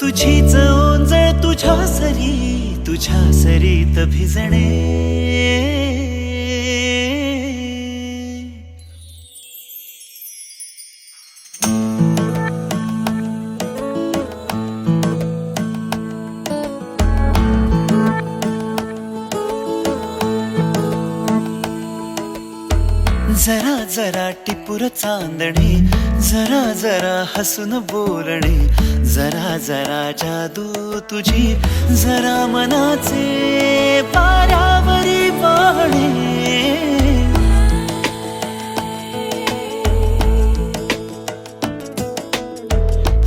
तुझीच ओंजळ तुझ्या सरीत भिजणे। जरा जरा टिपूर चांदणे, जरा जरा हसून बोलणे, जरा जरा जादू तुझी, जरा मनाचे पारावरी वाहणे।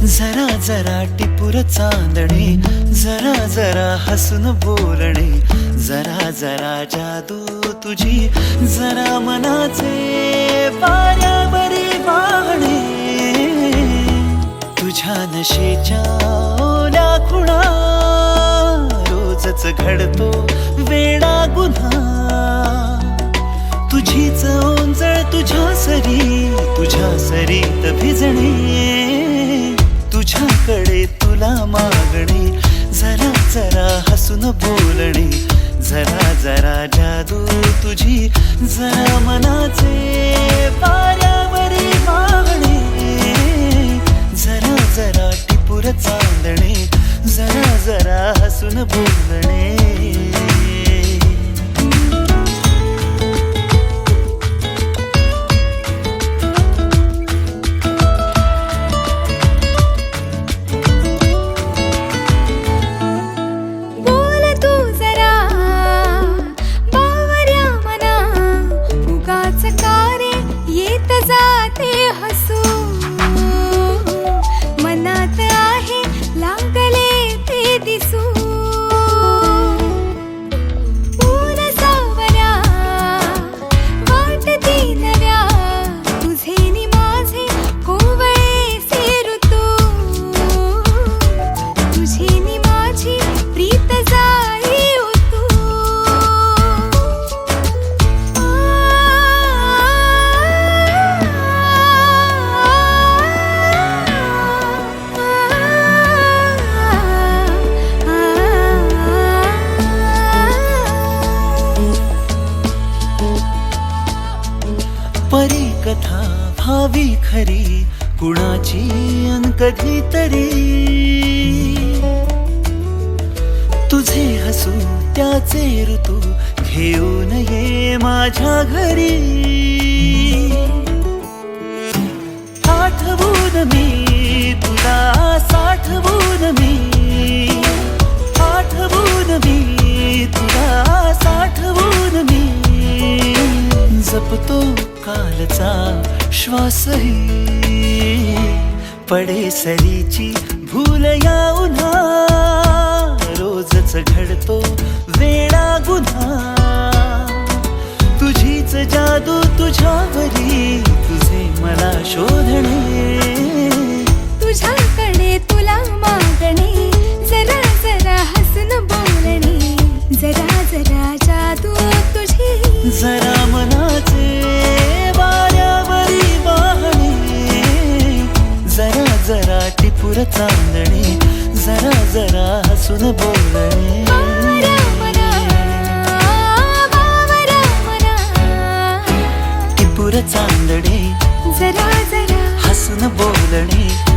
जरा जरा टिपूर चांदणे, जरा जरा हसून बोलणे, जरा जरा जादू तुझी, जरा मनाचे पारावरी वाहणे। तुझ्या नशेच्या ओल्या खुणा, रोजच घडतो वेडा गुन्हा। तुझीच ओंजळ तुझ्या सरीत भिजणे। तुझ्याकडे तुला मागणे, जरा जरा हसून बोलणे, जरा जरा जादू तुझी, जरा मनाचे पारावरी वाहणे। जरा जरा टिपूर चांदणे, जरा जरा हसून बोलणे। परी कथा भावी खरी, कुणाची अन कधीतरी। तुझे हसू त्याचे ऋतू, घेऊन ये माझ्या घरी। आठवून मी तुला साठवून मी, आठवून मी तुला साठवून मी। जपतो कालचा श्वासही, पडे सरीची भूल या उन्हा। रोजच घडतो वेडा गुन्हा। तुझीच जादू तुझ्यावरी, तुझे मला शोधणे। तुझ्याकडे तुला मागणे, जरा जरा हसून बोलणे, जरा जरा जादू तुझी, जरा मनाचे वाऱ्यावरी वाहणे। जरा जरा टिपूर चांदणे, जरा जरा हसून बोलणे। टिपूर चांदणे, जरा जरा हसून बोलणे।